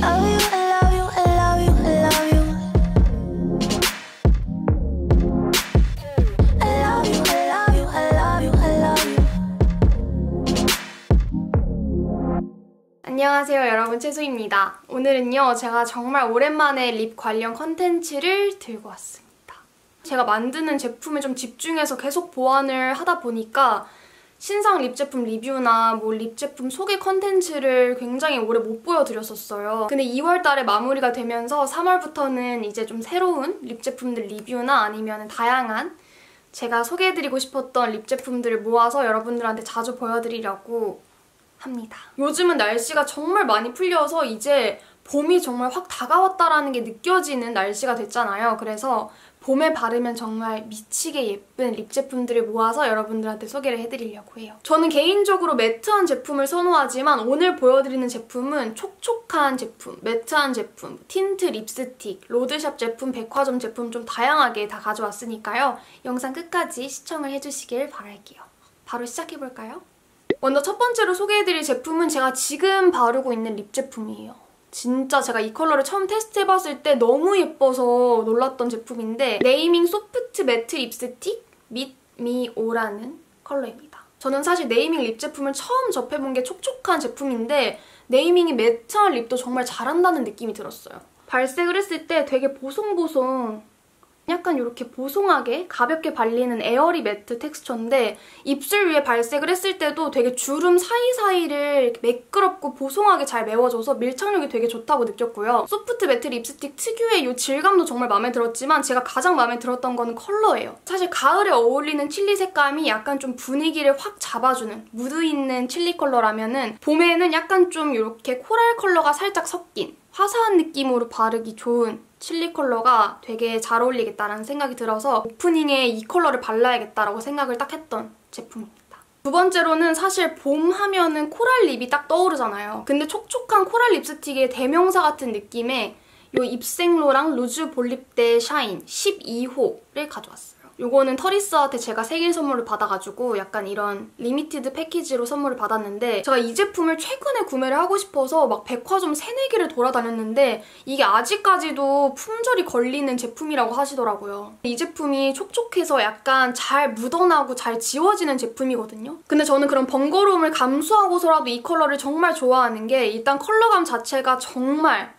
love you, I love you, I love you, I love you. I love you, I love you, I love you, I love you. 안녕하세요 여러분, 채수입니다. 오늘은요 제가 정말 오랜만에 립 관련 컨텐츠를 들고 왔습니다. 제가 만드는 제품에 좀 집중해서 계속 보완을 하다 보니까 신상 립 제품 리뷰나 립 제품 소개 컨텐츠를 굉장히 오래 못 보여드렸었어요. 근데 2월 달에 마무리가 되면서 3월부터는 이제 좀 새로운 립 제품들 리뷰나 아니면 다양한 제가 소개해드리고 싶었던 립 제품들을 모아서 여러분들한테 자주 보여드리려고 합니다. 요즘은 날씨가 정말 많이 풀려서 이제 봄이 정말 확 다가왔다라는 게 느껴지는 날씨가 됐잖아요. 그래서 봄에 바르면 정말 미치게 예쁜 립 제품들을 모아서 여러분들한테 소개를 해드리려고 해요. 저는 개인적으로 매트한 제품을 선호하지만 오늘 보여드리는 제품은 촉촉한 제품, 매트한 제품, 틴트 립스틱, 로드샵 제품, 백화점 제품 좀 다양하게 다 가져왔으니까요. 영상 끝까지 시청을 해주시길 바랄게요. 바로 시작해볼까요? 먼저 첫 번째로 소개해드릴 제품은 제가 지금 바르고 있는 립 제품이에요. 진짜 제가 이 컬러를 처음 테스트해봤을 때 너무 예뻐서 놀랐던 제품인데 네이밍 소프트 매트 립스틱 Meet Me O라는 컬러입니다. 저는 사실 네이밍 립 제품을 처음 접해본 게 촉촉한 제품인데 네이밍이 매트한 립도 정말 잘한다는 느낌이 들었어요. 발색을 했을 때 되게 보송보송, 약간 이렇게 보송하게 가볍게 발리는 에어리 매트 텍스처인데 입술 위에 발색을 했을 때도 되게 주름 사이사이를 매끄럽고 보송하게 잘 메워줘서 밀착력이 되게 좋다고 느꼈고요. 소프트 매트 립스틱 특유의 이 질감도 정말 마음에 들었지만 제가 가장 마음에 들었던 거는 컬러예요. 사실 가을에 어울리는 칠리 색감이 약간 좀 분위기를 확 잡아주는 무드 있는 칠리 컬러라면은 봄에는 약간 좀 이렇게 코랄 컬러가 살짝 섞인 화사한 느낌으로 바르기 좋은 칠리 컬러가 되게 잘 어울리겠다라는 생각이 들어서 오프닝에 이 컬러를 발라야겠다라고 생각을 딱 했던 제품입니다. 두 번째로는 사실 봄 하면은 코랄 립이 딱 떠오르잖아요. 근데 촉촉한 코랄 립스틱의 대명사 같은 느낌의 이 입생로랑 루즈 볼립데 샤인 12호를 가져왔어요. 요거는 터리스한테 제가 생일 선물을 받아가지고 약간 이런 리미티드 패키지로 선물을 받았는데 제가 이 제품을 최근에 구매를 하고 싶어서 막 백화점 3-4개를 돌아다녔는데 이게 아직까지도 품절이 걸리는 제품이라고 하시더라고요. 이 제품이 촉촉해서 약간 잘 묻어나고 잘 지워지는 제품이거든요. 근데 저는 그런 번거로움을 감수하고서라도 이 컬러를 정말 좋아하는 게 일단 컬러감 자체가 정말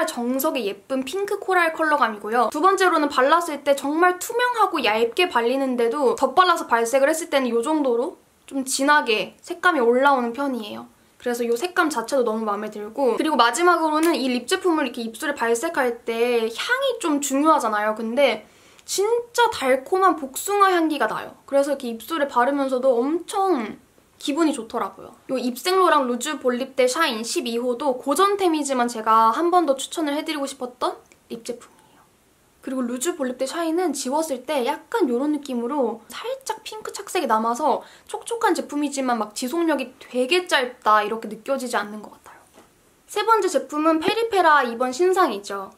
정석의 예쁜 핑크 코랄 컬러감이고요. 두 번째로는 발랐을 때 정말 투명하고 얇게 발리는데도 덧발라서 발색을 했을 때는 이 정도로 좀 진하게 색감이 올라오는 편이에요. 그래서 이 색감 자체도 너무 마음에 들고 그리고 마지막으로는 이 립 제품을 이렇게 입술에 발색할 때 향이 좀 중요하잖아요. 근데 진짜 달콤한 복숭아 향기가 나요. 그래서 이렇게 입술에 바르면서도 엄청 기분이 좋더라고요. 이 입생로랑 루즈 볼립데 샤인 12호도 고전템이지만 제가 한 번 더 추천을 해드리고 싶었던 립 제품이에요. 그리고 루즈 볼립데 샤인은 지웠을 때 약간 이런 느낌으로 살짝 핑크 착색이 남아서 촉촉한 제품이지만 막 지속력이 되게 짧다 이렇게 느껴지지 않는 것 같아요. 세 번째 제품은 페리페라 이번 신상이죠.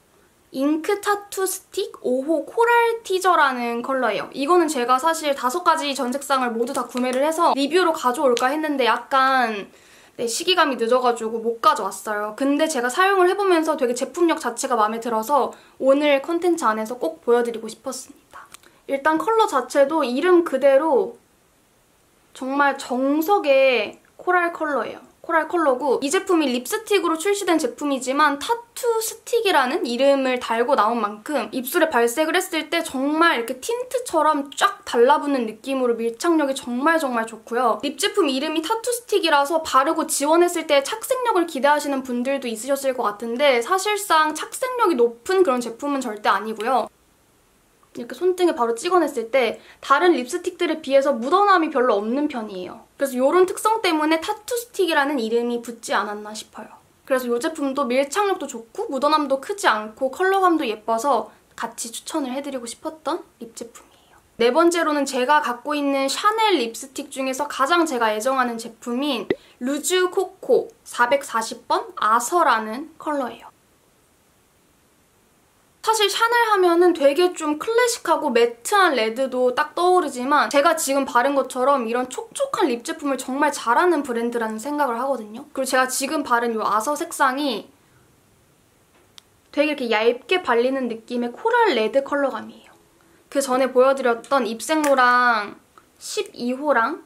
잉크 타투 스틱 5호 코랄 티저라는 컬러예요. 이거는 제가 사실 5가지 전 색상을 모두 다 구매를 해서 리뷰로 가져올까 했는데 약간 시기감이 늦어가지고 못 가져왔어요. 근데 제가 사용을 해보면서 되게 제품력 자체가 마음에 들어서 오늘 컨텐츠 안에서 꼭 보여드리고 싶었습니다. 일단 컬러 자체도 이름 그대로 정말 정석의 코랄 컬러예요. 코랄 컬러고 이 제품이 립스틱으로 출시된 제품이지만 타투 스틱이라는 이름을 달고 나온 만큼 입술에 발색을 했을 때 정말 이렇게 틴트처럼 쫙 달라붙는 느낌으로 밀착력이 정말 좋고요. 립 제품 이름이 타투 스틱이라서 바르고 지원했을 때 착색력을 기대하시는 분들도 있으셨을 것 같은데 사실상 착색력이 높은 그런 제품은 절대 아니고요. 이렇게 손등에 바로 찍어냈을 때 다른 립스틱들에 비해서 묻어남이 별로 없는 편이에요. 그래서 이런 특성 때문에 타투 스틱이라는 이름이 붙지 않았나 싶어요. 그래서 이 제품도 밀착력도 좋고 묻어남도 크지 않고 컬러감도 예뻐서 같이 추천을 해드리고 싶었던 립 제품이에요. 네 번째로는 제가 갖고 있는 샤넬 립스틱 중에서 가장 제가 애정하는 제품인 루즈 코코 440번 아서라는 컬러예요. 사실 샤넬 하면은 되게 좀 클래식하고 매트한 레드도 딱 떠오르지만 제가 지금 바른 것처럼 이런 촉촉한 립 제품을 정말 잘하는 브랜드라는 생각을 하거든요. 그리고 제가 지금 바른 이 아서 색상이 되게 이렇게 얇게 발리는 느낌의 코랄 레드 컬러감이에요. 그 전에 보여드렸던 입생로랑 12호랑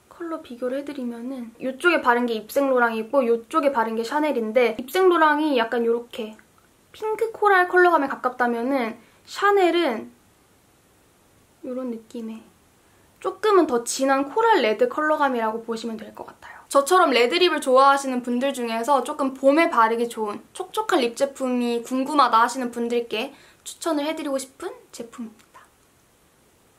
컬러 비교를 해드리면은 이쪽에 바른 게 입생로랑이고 이쪽에 바른 게 샤넬인데 입생로랑이 약간 이렇게 핑크 코랄 컬러감에 가깝다면은 샤넬은 이런 느낌의 조금은 더 진한 코랄 레드 컬러감이라고 보시면 될 것 같아요. 저처럼 레드립을 좋아하시는 분들 중에서 조금 봄에 바르기 좋은 촉촉한 립 제품이 궁금하다 하시는 분들께 추천을 해드리고 싶은 제품입니다.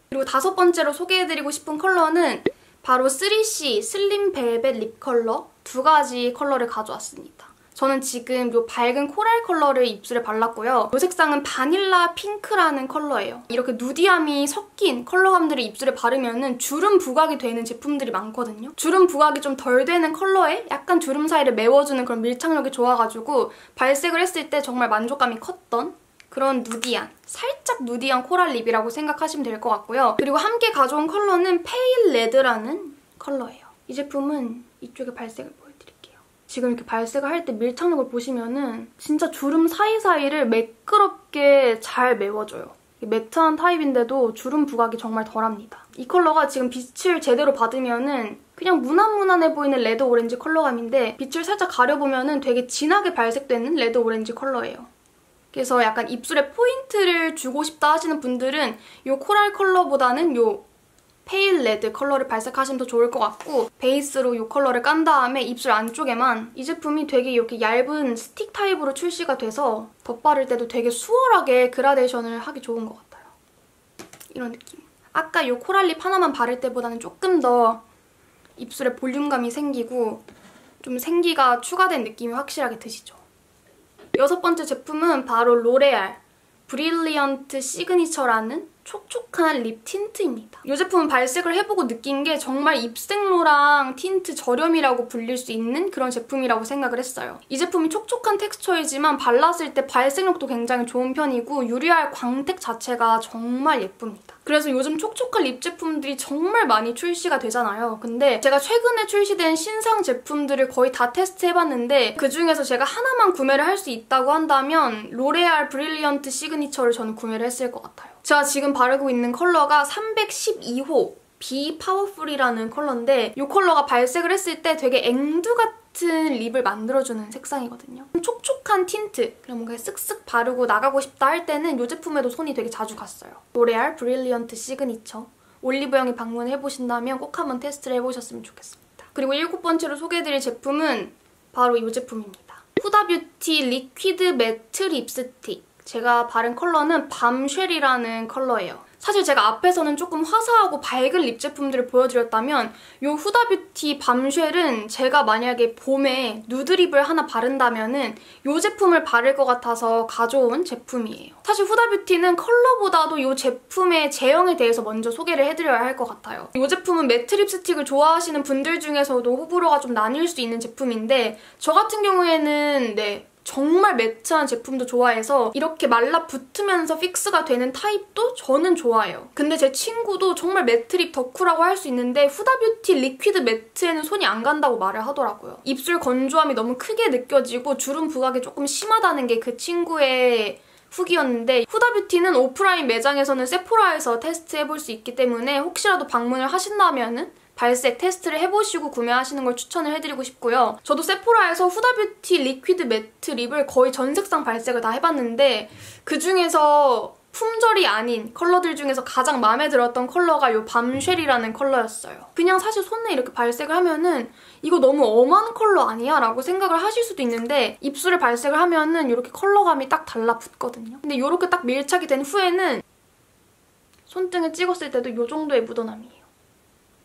그리고 5번째로 소개해드리고 싶은 컬러는 바로 3C 슬림 벨벳 립 컬러 2가지 컬러를 가져왔습니다. 저는 지금 이 밝은 코랄 컬러를 입술에 발랐고요. 이 색상은 바닐라 핑크라는 컬러예요. 이렇게 누디함이 섞인 컬러감들을 입술에 바르면 주름 부각이 되는 제품들이 많거든요. 주름 부각이 좀 덜 되는 컬러에 약간 주름 사이를 메워주는 그런 밀착력이 좋아가지고 발색을 했을 때 정말 만족감이 컸던 그런 누디한, 살짝 누디한 코랄 립이라고 생각하시면 될 것 같고요. 그리고 함께 가져온 컬러는 페일 레드라는 컬러예요. 이 제품은 이쪽에 발색을 보여드릴게요. 지금 이렇게 발색을 할 때 밀착력을 보시면은 진짜 주름 사이사이를 매끄럽게 잘 메워줘요. 매트한 타입인데도 주름 부각이 정말 덜합니다. 이 컬러가 지금 빛을 제대로 받으면은 그냥 무난무난해 보이는 레드 오렌지 컬러감인데 빛을 살짝 가려보면은 되게 진하게 발색되는 레드 오렌지 컬러예요. 그래서 약간 입술에 포인트를 주고 싶다 하시는 분들은 이 코랄 컬러보다는 이 페일 레드 컬러를 발색하시면 더 좋을 것 같고 베이스로 이 컬러를 깐 다음에 입술 안쪽에만 이 제품이 되게 이렇게 얇은 스틱 타입으로 출시가 돼서 덧바를 때도 되게 수월하게 그라데이션을 하기 좋은 것 같아요. 이런 느낌. 아까 이 코랄 립 하나만 바를 때보다는 조금 더 입술에 볼륨감이 생기고 좀 생기가 추가된 느낌이 확실하게 드시죠. 6번째 제품은 바로 로레알 브릴리언트 시그니처라는 촉촉한 립 틴트입니다. 이 제품은 발색을 해보고 느낀 게 정말 입생로랑 틴트 저렴이라고 불릴 수 있는 그런 제품이라고 생각을 했어요. 이 제품이 촉촉한 텍스처이지만 발랐을 때 발색력도 굉장히 좋은 편이고 유리알 광택 자체가 정말 예쁩니다. 그래서 요즘 촉촉한 립 제품들이 정말 많이 출시가 되잖아요. 근데 제가 최근에 출시된 신상 제품들을 거의 다 테스트해봤는데 그중에서 제가 하나만 구매를 할 수 있다고 한다면 로레알 브릴리언트 시그니처를 저는 구매를 했을 것 같아요. 제가 지금 바르고 있는 컬러가 312호 비 파워풀이라는 컬러인데 이 컬러가 발색을 했을 때 되게 앵두 같은 립을 만들어주는 색상이거든요. 촉촉한 틴트, 그냥 뭔가 쓱쓱 바르고 나가고 싶다 할 때는 이 제품에도 손이 되게 자주 갔어요. 로레알 브릴리언트 시그니처 올리브영에 방문해보신다면 꼭 한번 테스트를 해보셨으면 좋겠습니다. 그리고 7번째로 소개해드릴 제품은 바로 이 제품입니다. 후다뷰티 리퀴드 매트 립스틱. 제가 바른 컬러는 밤쉘이라는 컬러예요. 사실 제가 앞에서는 조금 화사하고 밝은 립 제품들을 보여드렸다면 이 후다뷰티 밤쉘은 제가 만약에 봄에 누드립을 하나 바른다면은 이 제품을 바를 것 같아서 가져온 제품이에요. 사실 후다뷰티는 컬러보다도 이 제품의 제형에 대해서 먼저 소개를 해드려야 할 것 같아요. 이 제품은 매트 립스틱을 좋아하시는 분들 중에서도 호불호가 좀 나뉠 수 있는 제품인데 저 같은 경우에는 정말 매트한 제품도 좋아해서 이렇게 말라붙으면서 픽스가 되는 타입도 저는 좋아해요. 근데 제 친구도 정말 매트립 덕후라고 할 수 있는데 후다뷰티 리퀴드 매트에는 손이 안 간다고 말을 하더라고요. 입술 건조함이 너무 크게 느껴지고 주름 부각이 조금 심하다는 게 그 친구의 후기였는데 후다뷰티는 오프라인 매장에서는 세포라에서 테스트해볼 수 있기 때문에 혹시라도 방문을 하신다면은 발색 테스트를 해보시고 구매하시는 걸 추천을 해드리고 싶고요. 저도 세포라에서 후다뷰티 리퀴드 매트 립을 거의 전 색상 발색을 다 해봤는데 그중에서 품절이 아닌 컬러들 중에서 가장 마음에 들었던 컬러가 이 밤쉘이라는 컬러였어요. 그냥 사실 손에 이렇게 발색을 하면은 이거 너무 엄한 컬러 아니야? 라고 생각을 하실 수도 있는데 입술에 발색을 하면은 이렇게 컬러감이 딱 달라붙거든요. 근데 이렇게 딱 밀착이 된 후에는 손등에 찍었을 때도 이 정도의 묻어남이에요.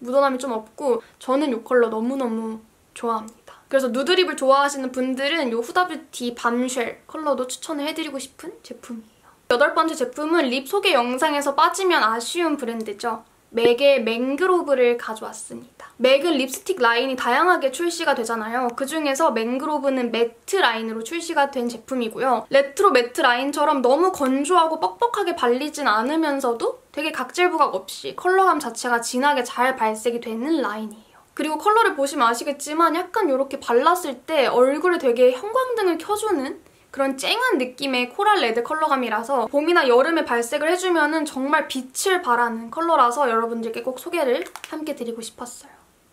묻어남이 좀 없고 저는 이 컬러 너무너무 좋아합니다. 그래서 누드립을 좋아하시는 분들은 이 후다뷰티 밤쉘 컬러도 추천을 해드리고 싶은 제품이에요. 8번째 제품은 립 소개 영상에서 빠지면 아쉬운 브랜드죠. 맥의 맹그로브를 가져왔습니다. 맥은 립스틱 라인이 다양하게 출시가 되잖아요. 그중에서 맹그로브는 매트 라인으로 출시가 된 제품이고요. 레트로 매트 라인처럼 너무 건조하고 뻑뻑하게 발리진 않으면서도 되게 각질 부각 없이 컬러감 자체가 진하게 잘 발색이 되는 라인이에요. 그리고 컬러를 보시면 아시겠지만 약간 이렇게 발랐을 때 얼굴에 되게 형광등을 켜주는 그런 쨍한 느낌의 코랄 레드 컬러감이라서 봄이나 여름에 발색을 해주면은 정말 빛을 발하는 컬러라서 여러분들께 꼭 소개를 함께 드리고 싶었어요.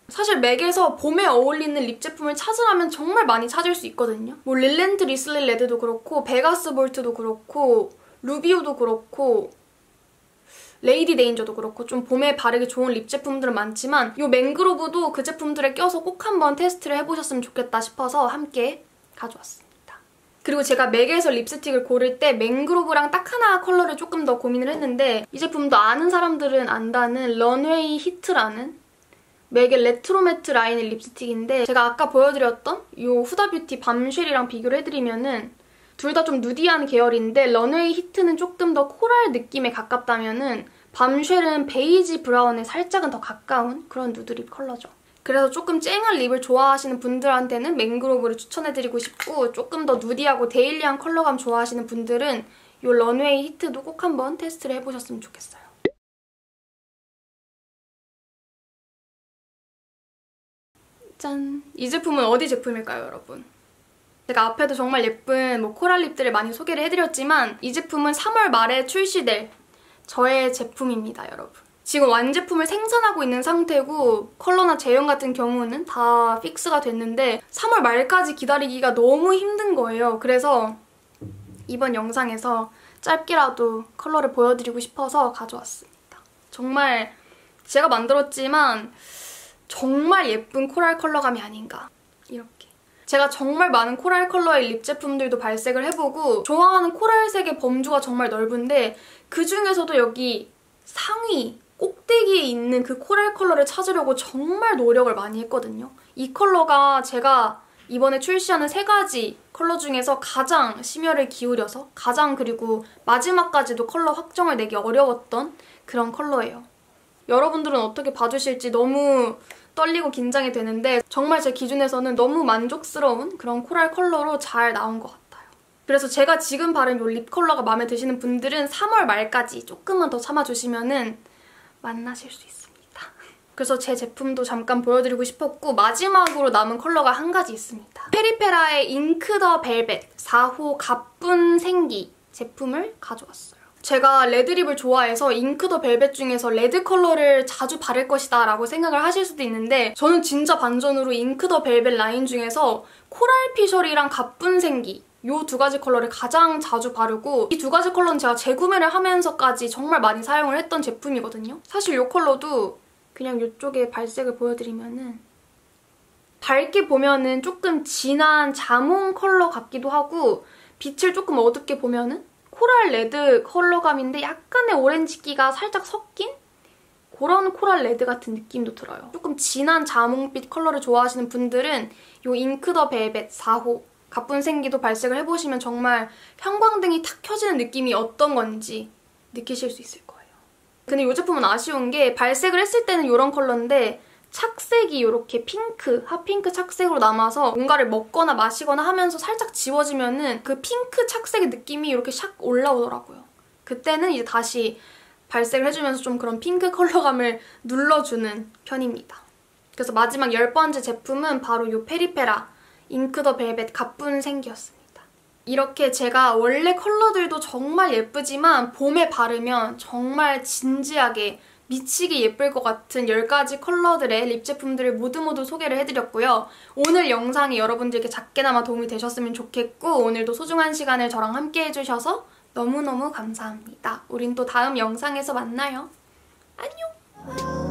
사실 맥에서 봄에 어울리는 립 제품을 찾으라면 정말 많이 찾을 수 있거든요. 뭐 릴렌트 리슬릿 레드도 그렇고 베가스 볼트도 그렇고 루비오도 그렇고 레이디 데인저도 그렇고 좀 봄에 바르기 좋은 립 제품들은 많지만 이 맹그로브도 그 제품들에 껴서 꼭 한번 테스트를 해보셨으면 좋겠다 싶어서 함께 가져왔습니다. 그리고 제가 맥에서 립스틱을 고를 때 맹그로브랑 딱 하나 컬러를 조금 더 고민을 했는데 이 제품도 아는 사람들은 안다는 런웨이 히트라는 맥의 레트로 매트 라인의 립스틱인데 제가 아까 보여드렸던 이 후다 뷰티 밤쉘이랑 비교를 해드리면은 둘 다 좀 누디한 계열인데 런웨이 히트는 조금 더 코랄 느낌에 가깝다면은 밤쉘은 베이지 브라운에 살짝은 더 가까운 그런 누드 립 컬러죠. 그래서 조금 쨍한 립을 좋아하시는 분들한테는 맹그로브를 추천해드리고 싶고 조금 더 누디하고 데일리한 컬러감 좋아하시는 분들은 이 런웨이 히트도 꼭 한번 테스트를 해보셨으면 좋겠어요. 짠! 이 제품은 어디 제품일까요, 여러분? 제가 앞에도 정말 예쁜 코랄 립들을 많이 소개를 해드렸지만 이 제품은 3월 말에 출시될 저의 제품입니다, 여러분. 지금 완제품을 생산하고 있는 상태고 컬러나 제형 같은 경우는 다 픽스가 됐는데 3월 말까지 기다리기가 너무 힘든 거예요. 그래서 이번 영상에서 짧게라도 컬러를 보여드리고 싶어서 가져왔습니다. 정말 제가 만들었지만 정말 예쁜 코랄 컬러감이 아닌가 이렇게. 제가 정말 많은 코랄 컬러의 립 제품들도 발색을 해보고 좋아하는 코랄색의 범주가 정말 넓은데 그중에서도 여기 상위 꼭대기에 있는 그 코랄 컬러를 찾으려고 정말 노력을 많이 했거든요. 이 컬러가 제가 이번에 출시하는 3가지 컬러 중에서 가장 심혈을 기울여서 가장 그리고 마지막까지도 컬러 확정을 내기 어려웠던 그런 컬러예요. 여러분들은 어떻게 봐주실지 너무 떨리고 긴장이 되는데 정말 제 기준에서는 너무 만족스러운 그런 코랄 컬러로 잘 나온 것 같아요. 그래서 제가 지금 바른 이 립 컬러가 마음에 드시는 분들은 3월 말까지 조금만 더 참아주시면은 만나실 수 있습니다. 그래서 제 제품도 잠깐 보여드리고 싶었고 마지막으로 남은 컬러가 한 가지 있습니다. 페리페라의 잉크 더 벨벳 4호 가쁜 생기 제품을 가져왔어요. 제가 레드립을 좋아해서 잉크 더 벨벳 중에서 레드 컬러를 자주 바를 것이다 라고 생각을 하실 수도 있는데 저는 진짜 반전으로 잉크 더 벨벳 라인 중에서 코랄 피셜이랑 가쁜 생기 이 2가지 컬러를 가장 자주 바르고 이 2가지 컬러는 제가 재구매를 하면서까지 정말 많이 사용을 했던 제품이거든요. 사실 이 컬러도 그냥 이쪽에 발색을 보여드리면은 밝게 보면은 조금 진한 자몽 컬러 같기도 하고 빛을 조금 어둡게 보면은 코랄 레드 컬러감인데 약간의 오렌지기가 살짝 섞인 그런 코랄 레드 같은 느낌도 들어요. 조금 진한 자몽빛 컬러를 좋아하시는 분들은 이 잉크 더 벨벳 4호 가쁜 생기도 발색을 해보시면 정말 형광등이 탁 켜지는 느낌이 어떤 건지 느끼실 수 있을 거예요. 근데 이 제품은 아쉬운 게 발색을 했을 때는 이런 컬러인데 착색이 이렇게 핑크, 핫핑크 착색으로 남아서 뭔가를 먹거나 마시거나 하면서 살짝 지워지면은 그 핑크 착색의 느낌이 이렇게 샥 올라오더라고요. 그때는 이제 다시 발색을 해주면서 좀 그런 핑크 컬러감을 눌러주는 편입니다. 그래서 마지막 10번째 제품은 바로 이 페리페라 잉크 더 벨벳 가쁜 생기였습니다. 이렇게 제가 원래 컬러들도 정말 예쁘지만 봄에 바르면 정말 진지하게 미치게 예쁠 것 같은 10가지 컬러들의 립 제품들을 모두 소개를 해드렸고요. 오늘 영상이 여러분들께 작게나마 도움이 되셨으면 좋겠고 오늘도 소중한 시간을 저랑 함께 해주셔서 너무너무 감사합니다. 우린 또 다음 영상에서 만나요. 안녕!